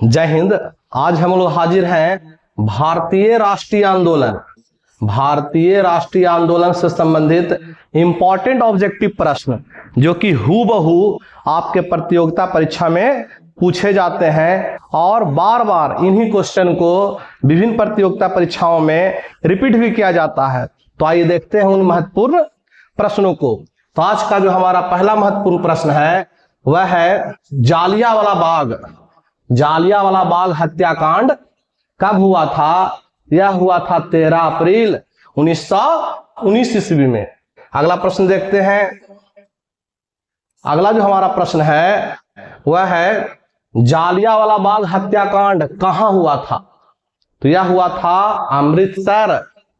जय हिंद। आज हम लोग हाजिर हैं भारतीय राष्ट्रीय आंदोलन से संबंधित इंपॉर्टेंट ऑब्जेक्टिव प्रश्न जो कि हूबहू आपके प्रतियोगिता परीक्षा में पूछे जाते हैं और बार बार इन्हीं क्वेश्चन को विभिन्न प्रतियोगिता परीक्षाओं में रिपीट भी किया जाता है। तो आइए देखते हैं उन महत्वपूर्ण प्रश्नों को। तो आज का जो हमारा पहला महत्वपूर्ण प्रश्न है वह है जालियांवाला बाग हत्याकांड कब हुआ था? यह हुआ था 13 अप्रैल 1919 ईस्वी में। अगला प्रश्न देखते हैं। अगला जो हमारा प्रश्न है वह है जालियांवाला बाग हत्याकांड कहां हुआ था? तो यह हुआ था अमृतसर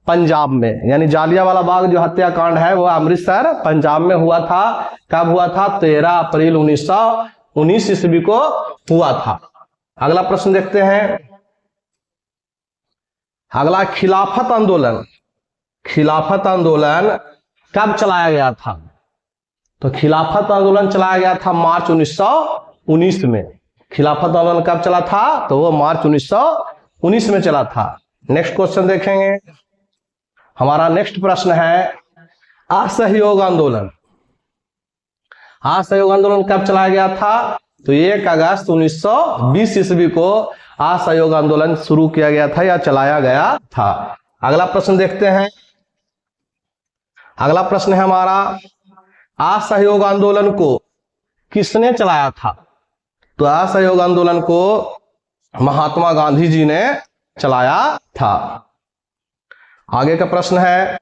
पंजाब में। यानी जालियांवाला बाग जो हत्याकांड है वह अमृतसर पंजाब में हुआ था। कब हुआ था? 13 अप्रैल 1919 ईस्वी को हुआ था। अगला प्रश्न देखते हैं। अगला खिलाफत आंदोलन कब चलाया गया था? तो खिलाफत आंदोलन चलाया गया था मार्च 1919 में। खिलाफत आंदोलन कब चला था? तो वो मार्च 1919 में चला था। नेक्स्ट क्वेश्चन देखेंगे। हमारा नेक्स्ट प्रश्न है असहयोग आंदोलन कब चलाया गया था? तो 1 अगस्त 1920 ईस्वी को असहयोग आंदोलन शुरू किया गया था या चलाया गया था। अगला प्रश्न देखते हैं। अगला प्रश्न है हमारा असहयोग आंदोलन को किसने चलाया था? तो असहयोग आंदोलन को महात्मा गांधी जी ने चलाया था। आगे का प्रश्न है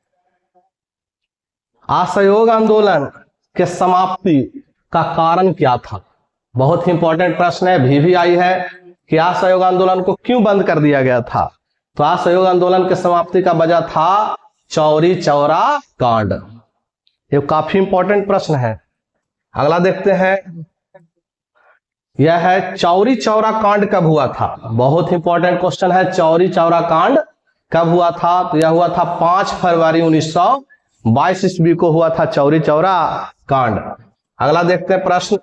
असहयोग आंदोलन के समाप्ति का कारण क्या था? बहुत ही इंपॉर्टेंट प्रश्न है, भी आई है कि असहयोग आंदोलन को क्यों बंद कर दिया गया था? तो असहयोग आंदोलन के समाप्ति का वजह था चौरी चौरा कांड। ये काफी इंपॉर्टेंट प्रश्न है। अगला देखते हैं। यह है चौरी चौरा कांड कब हुआ था? बहुत इंपॉर्टेंट क्वेश्चन है। चौरी चौरा कांड कब हुआ था? तो यह हुआ था 5 फरवरी 1922 ईस्वी को हुआ था चौरी चौरा कांड। अगला देखते हैं प्रश्न।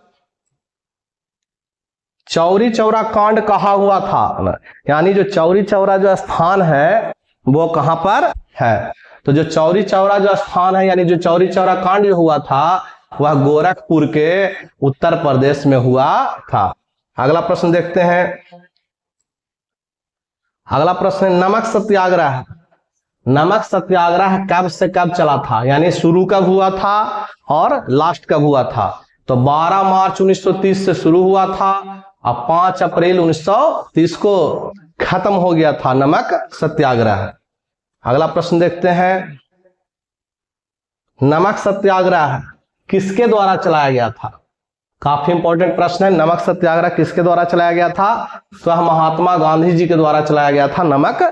चौरी चौरा कांड कहाँ हुआ था? यानी जो चौरी चौरा जो स्थान है वो कहां पर है? तो जो चौरी चौरा जो स्थान है यानी जो चौरी चौरा कांड जो हुआ था वह गोरखपुर के उत्तर प्रदेश में हुआ था। अगला प्रश्न देखते हैं। अगला प्रश्न नमक सत्याग्रह कब से कब चला था? यानी शुरू कब हुआ था और लास्ट कब हुआ था? तो 12 मार्च 1930 से शुरू हुआ था और 5 अप्रैल 1930 को खत्म हो गया था नमक सत्याग्रह। अगला प्रश्न देखते हैं। नमक सत्याग्रह किसके द्वारा चलाया गया था? काफी इंपॉर्टेंट प्रश्न है। नमक सत्याग्रह किसके द्वारा चलाया गया था? तो महात्मा गांधी जी के द्वारा चलाया गया था नमक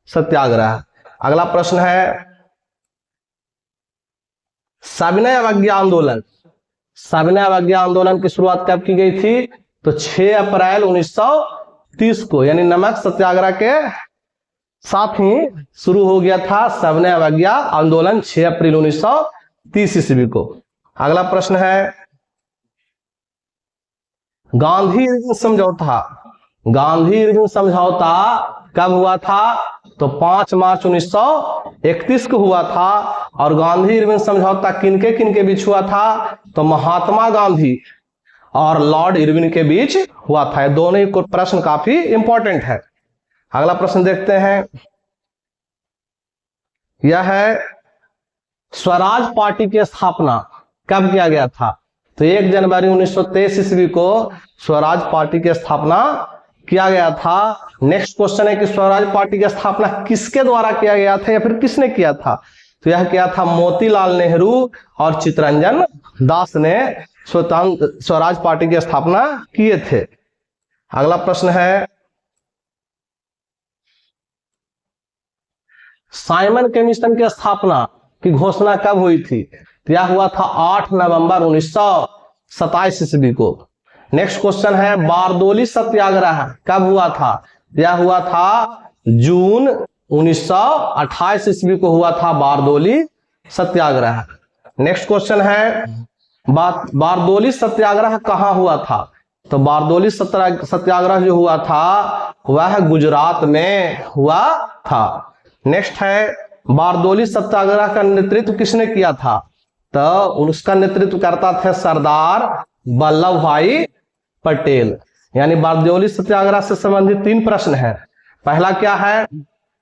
सत्याग्रह। अगला प्रश्न है सविनय अवज्ञा आंदोलन की शुरुआत कब की गई थी? तो 6 अप्रैल 1930 को। यानी नमक सत्याग्रह के साथ ही शुरू हो गया था सविनय अवज्ञा आंदोलन 6 अप्रैल 1930 ईस्वी को। अगला प्रश्न है गांधी इरविन समझौता कब हुआ था? तो 5 मार्च 1931 को हुआ था। और गांधी इरविन समझौता किनके बीच हुआ था? तो महात्मा गांधी और लॉर्ड इरविन के बीच हुआ था। दोनों ही प्रश्न काफी इंपॉर्टेंट है। अगला प्रश्न देखते हैं। यह है स्वराज पार्टी की स्थापना कब किया गया था? तो 1 जनवरी 1923 ईस्वी को स्वराज पार्टी की स्थापना किया गया था। नेक्स्ट क्वेश्चन है कि स्वराज पार्टी की स्थापना किसके द्वारा किया गया था या फिर किसने किया था? तो यह किया था मोतीलाल नेहरू और चित्तरंजन दास ने स्वराज पार्टी की स्थापना किए थे। अगला प्रश्न है साइमन कमीशन की स्थापना की घोषणा कब हुई थी? तो यह हुआ था 8 नवंबर 1927 ईस्वी को। नेक्स्ट क्वेश्चन है बारदोली सत्याग्रह कब हुआ था? यह हुआ था जून 1928 ईस्वी को हुआ था बारदोली सत्याग्रह। नेक्स्ट क्वेश्चन है बारदोली सत्याग्रह कहां हुआ था? तो बारदोली सत्याग्रह जो हुआ था वह गुजरात में हुआ था। नेक्स्ट है बारदोली सत्याग्रह का नेतृत्व किसने किया था? तो उसका नेतृत्व करता थे सरदार वल्लभ भाई पटेल। यानी बारदोली सत्याग्रह से संबंधित 3 प्रश्न है। पहला क्या है?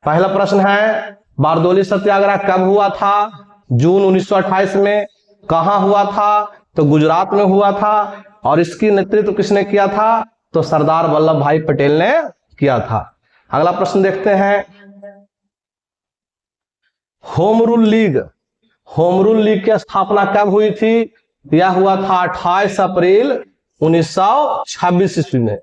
पहला प्रश्न है बारदोली सत्याग्रह कब हुआ था? जून 1928 में। कहां हुआ था? तो गुजरात में हुआ था। और इसकी नेतृत्व किसने किया था? तो सरदार वल्लभ भाई पटेल ने किया था। अगला प्रश्न देखते हैं, home rule league. Home rule league की स्थापना कब हुई थी? यह हुआ था 28 अप्रैल 1926 ईस्वी में।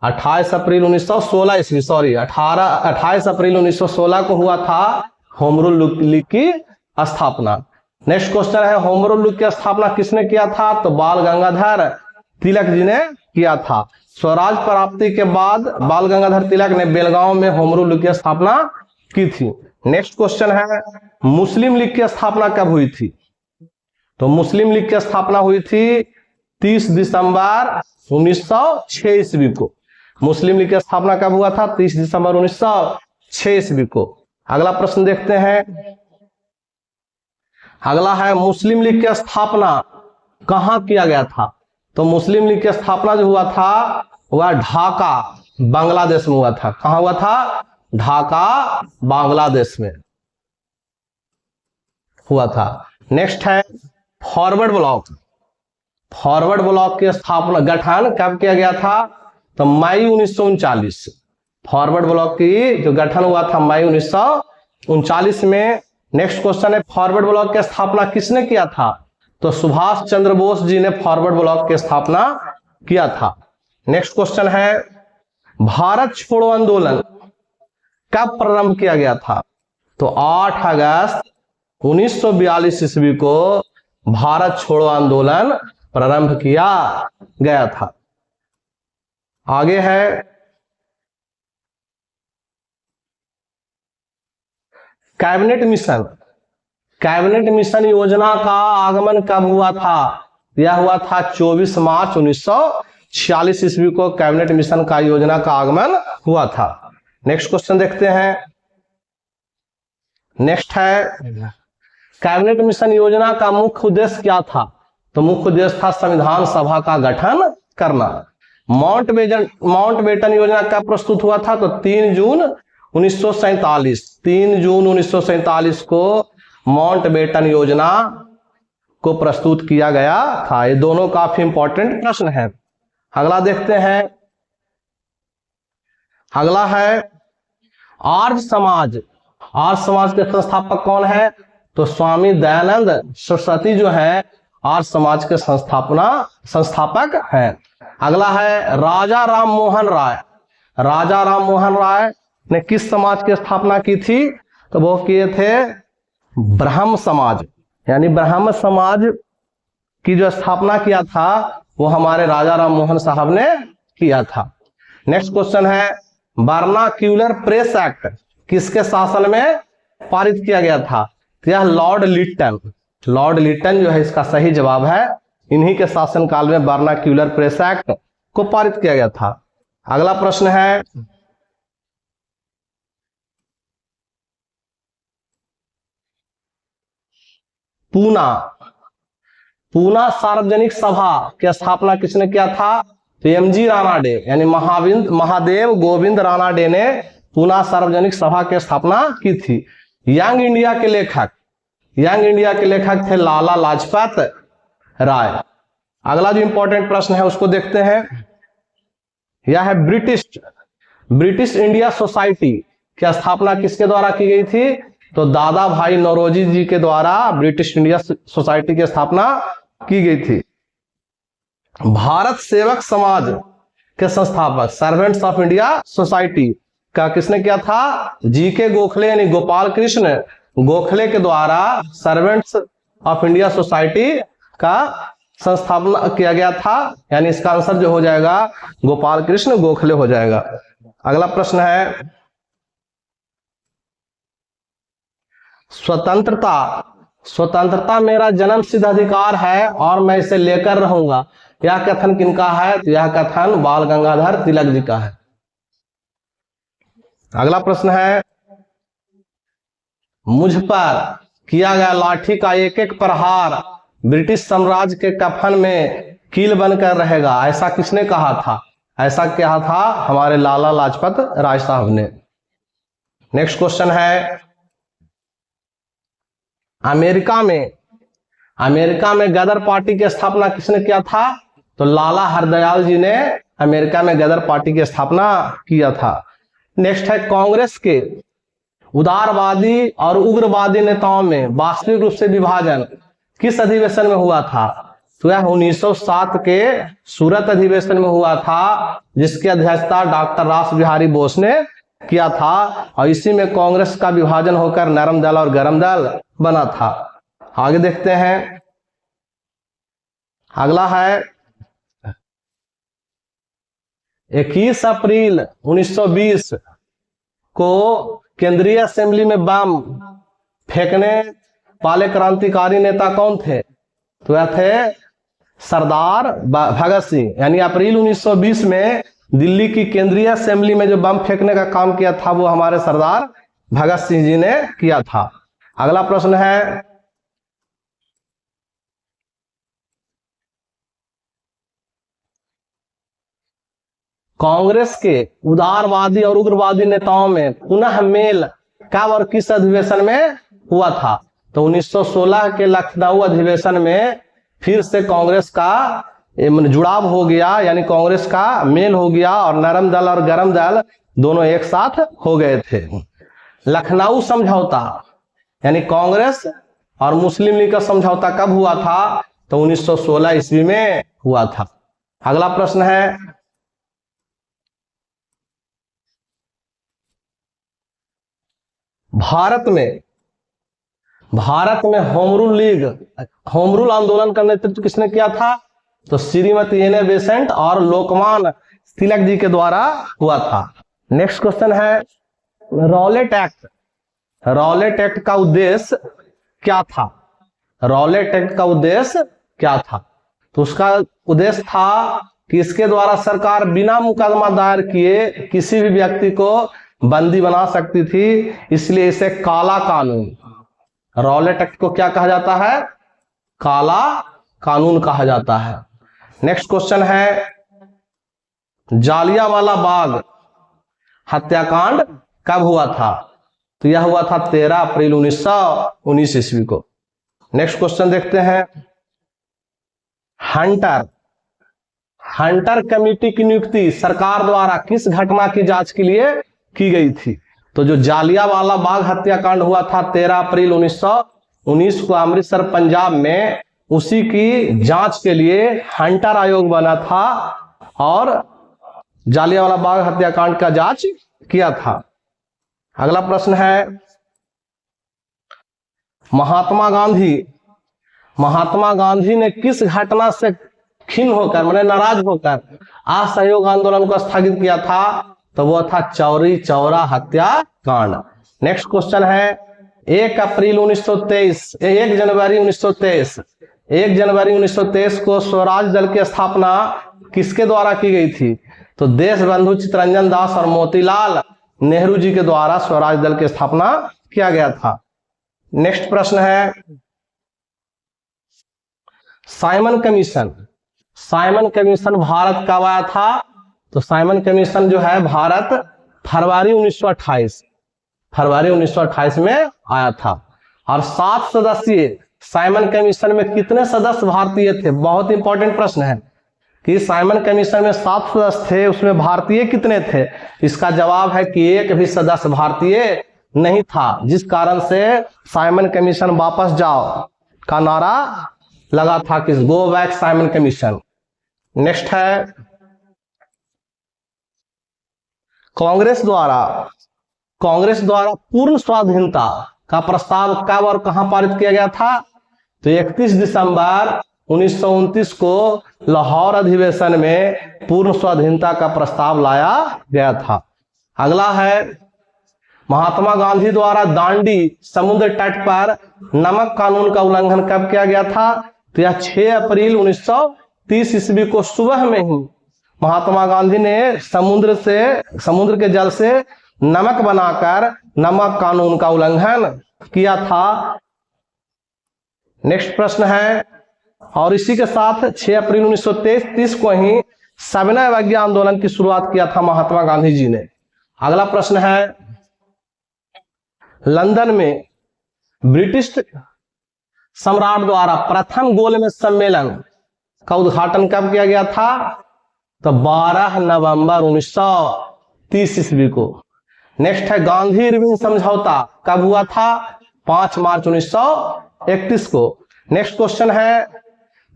28 अप्रैल 1916 ईस्वी, सॉरी 28 अप्रैल 1916 को हुआ था होम रूल लीग की स्थापना। नेक्स्ट क्वेश्चन है, होम रूल लीग की स्थापना किसने किया था? तो बाल गंगाधर तिलक जी ने किया था। स्वराज प्राप्ति के बाद बाल गंगाधर तिलक ने बेलगांव में होम रूल लीग की स्थापना की थी। नेक्स्ट क्वेश्चन है, मुस्लिम लीग की स्थापना कब हुई थी? तो मुस्लिम लीग की स्थापना हुई थी 30 दिसंबर 1906 ईस्वी को। मुस्लिम लीग की स्थापना कब हुआ था? 30 दिसंबर 1906 ईस्वी को। अगला प्रश्न देखते हैं, अगला है मुस्लिम लीग की स्थापना कहां किया गया था? तो मुस्लिम लीग की स्थापना जो हुआ था वह ढाका बांग्लादेश में हुआ था। कहां हुआ था? ढाका बांग्लादेश में हुआ था। नेक्स्ट है फॉरवर्ड ब्लॉक। फॉरवर्ड ब्लॉक की स्थापना गठन कब किया गया था? तो मई 1939। फॉरवर्ड ब्लॉक की जो गठन हुआ था मई 1939 में। नेक्स्ट क्वेश्चन है, फॉरवर्ड ब्लॉक की स्थापना किसने किया था? तो सुभाष चंद्र बोस जी ने फॉरवर्ड ब्लॉक की स्थापना किया था। नेक्स्ट क्वेश्चन है, भारत छोड़ो आंदोलन कब प्रारंभ किया गया था? तो 8 अगस्त 1942 ईस्वी को भारत छोड़ो आंदोलन प्रारंभ किया गया था। आगे है कैबिनेट मिशन। कैबिनेट मिशन योजना का आगमन कब हुआ था? यह हुआ था 24 मार्च 1946 ईस्वी को कैबिनेट मिशन का योजना का आगमन हुआ था। नेक्स्ट क्वेश्चन देखते हैं, नेक्स्ट है कैबिनेट मिशन योजना का मुख्य उद्देश्य क्या था? तो मुख्य उद्देश्य था संविधान सभा का गठन करना। माउंटबेटन योजना कब प्रस्तुत हुआ था? तो 3 जून 1947। 3 जून 1947 को माउंटबेटन योजना को प्रस्तुत किया गया था। ये दोनों काफी इंपॉर्टेंट प्रश्न है। अगला देखते हैं, अगला है आर्य समाज। आर्य समाज के संस्थापक कौन है? तो स्वामी दयानंद सरस्वती जो है आर्य समाज के संस्थापक हैं। अगला है राजा राम मोहन राय। राजा राम मोहन राय ने किस समाज की स्थापना की थी? तो वो किए थे ब्रह्म समाज। यानी ब्रह्म समाज की जो स्थापना किया था वो हमारे राजा राम मोहन साहब ने किया था। नेक्स्ट क्वेश्चन है, वर्नाक्यूलर प्रेस एक्ट किसके शासन में पारित किया गया था? तो यह लॉर्ड लिटन। लॉर्ड लिटन जो है इसका सही जवाब है। इन्हीं के शासनकाल में वर्नाक्यूलर प्रेस एक्ट को पारित किया गया था। अगला प्रश्न है, पूना सार्वजनिक सभा की स्थापना किसने किया था? तो एमजी रानाडे यानी महादेव गोविंद रानाडे ने पूना सार्वजनिक सभा की स्थापना की थी। यंग इंडिया के लेखक थे लाला लाजपत राय। अगला जो इंपॉर्टेंट प्रश्न है उसको देखते हैं, यह है ब्रिटिश इंडिया सोसाइटी की स्थापना किसके द्वारा की गई थी? तो दादा भाई नौरोजी जी के द्वारा ब्रिटिश इंडिया सोसाइटी की स्थापना की गई थी। भारत सेवक समाज के संस्थापक सर्वेंट्स ऑफ इंडिया सोसाइटी का किसने किया था? जीके गोखले यानी गोपाल कृष्ण गोखले के द्वारा सर्वेंट्स ऑफ इंडिया सोसाइटी का संस्थापना किया गया था। यानी इसका आंसर जो हो जाएगा गोपाल कृष्ण गोखले हो जाएगा। अगला प्रश्न है, स्वतंत्रता मेरा जन्म सिद्ध अधिकार है और मैं इसे लेकर रहूंगा, यह कथन किनका है? तो यह कथन बाल गंगाधर तिलक जी का है। अगला प्रश्न है, मुझ पर किया गया लाठी का एक एक प्रहार ब्रिटिश साम्राज्य के कफन में कील बनकर रहेगा, ऐसा किसने कहा था? ऐसा कहा था हमारे लाला लाजपत राय साहब ने। नेक्स्ट क्वेश्चन है, अमेरिका में गदर पार्टी की स्थापना किसने किया था? तो लाला हरदयाल जी ने अमेरिका में गदर पार्टी की स्थापना किया था। नेक्स्ट है, कांग्रेस के उदारवादी और उग्रवादी नेताओं में वास्तविक रूप से विभाजन किस अधिवेशन में हुआ था? तो यह 1907 के सूरत अधिवेशन में हुआ था, जिसकी अध्यक्षता डॉक्टर रास बिहारी बोस ने किया था, और इसी में कांग्रेस का विभाजन होकर नरम दल और गरम दल बना था। आगे देखते हैं, अगला है 21 अप्रैल 1920 को केंद्रीय असेंबली में बम फेंकने वाले क्रांतिकारी नेता कौन थे? तो यह थे सरदार भगत सिंह। यानी अप्रैल 1920 में दिल्ली की केंद्रीय असेंबली में जो बम फेंकने का काम किया था वो हमारे सरदार भगत सिंह जी ने किया था। अगला प्रश्न है, कांग्रेस के उदारवादी और उग्रवादी नेताओं में पुनः मेल कब और किस अधिवेशन में हुआ था? तो 1916 के लखनऊ अधिवेशन में फिर से कांग्रेस का जुड़ाव हो गया, यानी कांग्रेस का मेल हो गया और नरम दल और गरम दल दोनों एक साथ हो गए थे। लखनऊ समझौता यानी कांग्रेस और मुस्लिम लीग का समझौता कब हुआ था? तो 1916 ईस्वी में हुआ था। अगला प्रश्न है, भारत में होम रूल आंदोलन का नेतृत्व किसने किया था? तो श्रीमती एन ए बेसेंट और लोकमान तिलक जी के द्वारा हुआ था। नेक्स्ट क्वेश्चन है, रॉलेट एक्ट का उद्देश्य क्या था? रॉलेट एक्ट का उद्देश्य क्या था? तो उसका उद्देश्य था कि इसके द्वारा सरकार बिना मुकदमा दायर किए किसी भी व्यक्ति को बंदी बना सकती थी, इसलिए इसे काला कानून, रॉलेट एक्ट को क्या कहा जाता है? काला कानून कहा जाता है। नेक्स्ट क्वेश्चन है, जालियांवाला बाग हत्याकांड कब हुआ था? तो यह हुआ था 13 अप्रैल 1919 ईस्वी को। नेक्स्ट क्वेश्चन देखते हैं, हंटर कमेटी की नियुक्ति सरकार द्वारा किस घटना की जांच के लिए की गई थी? तो जो जालियांवाला बाग हत्याकांड हुआ था 13 अप्रैल 1919 को अमृतसर पंजाब में, उसी की जांच के लिए हंटर आयोग बना था और जालियांवाला बाग हत्याकांड का जांच किया था। अगला प्रश्न है, महात्मा गांधी ने किस घटना से खिन्न होकर, माने नाराज होकर असहयोग आंदोलन को स्थगित किया था? तो वो था चौरी चौरा हत्याकांड। नेक्स्ट क्वेश्चन है, 1 जनवरी 1923 को स्वराज दल की स्थापना किसके द्वारा की गई थी? तो देशबंधु चित्तरंजन दास और मोतीलाल नेहरू जी के द्वारा स्वराज दल की स्थापना किया गया था। नेक्स्ट प्रश्न है, साइमन कमीशन भारत कब आया था? तो साइमन कमीशन जो है भारत फरवरी 1928 में आया था। और 7 सदस्यीय साइमन कमीशन में कितने सदस्य भारतीय थे? बहुत इंपॉर्टेंट प्रश्न है कि साइमन कमीशन में 7 सदस्य थे, उसमें भारतीय कितने थे? इसका जवाब है कि एक भी सदस्य भारतीय नहीं था, जिस कारण से साइमन कमीशन वापस जाओ का नारा लगा था कि go back Simon commission. Next है, कांग्रेस द्वारा पूर्ण स्वाधीनता का प्रस्ताव कब और कहां पारित किया गया था? तो 31 दिसंबर 1929 को लाहौर अधिवेशन में पूर्ण स्वाधीनता का प्रस्ताव लाया गया था। अगला है, महात्मा गांधी द्वारा दांडी समुद्र तट पर नमक कानून का उल्लंघन कब किया गया था? तो यह 6 अप्रैल 1930 ईस्वी को सुबह में ही महात्मा गांधी ने समुद्र के जल से नमक बनाकर नमक कानून का उल्लंघन किया था। नेक्स्ट प्रश्न है, और इसी के साथ 6 अप्रैल 1930 को ही सविनय अवज्ञा आंदोलन की शुरुआत किया था महात्मा गांधी जी ने। अगला प्रश्न है, लंदन में ब्रिटिश सम्राट द्वारा प्रथम गोलमेज सम्मेलन का उद्घाटन कब किया गया था? तो 12 नवंबर 1930 ईस्वी को। नेक्स्ट है, गांधी इरविन समझौता कब हुआ था? 5 मार्च 1931 को। नेक्स्ट क्वेश्चन है,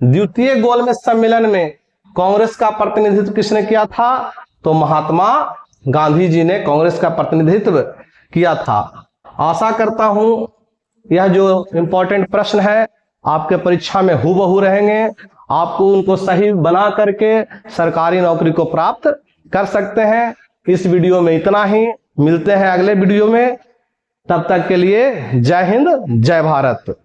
द्वितीय गोलमेज सम्मेलन में कांग्रेस का प्रतिनिधित्व किसने किया था? तो महात्मा गांधी जी ने कांग्रेस का प्रतिनिधित्व किया था। आशा करता हूं यह जो इंपॉर्टेंट प्रश्न है आपके परीक्षा में हूबहू रहेंगे, आपको उनको सही बना करके सरकारी नौकरी को प्राप्त कर सकते हैं। इस वीडियो में इतना ही, मिलते हैं अगले वीडियो में, तब तक के लिए जय हिंद जय भारत।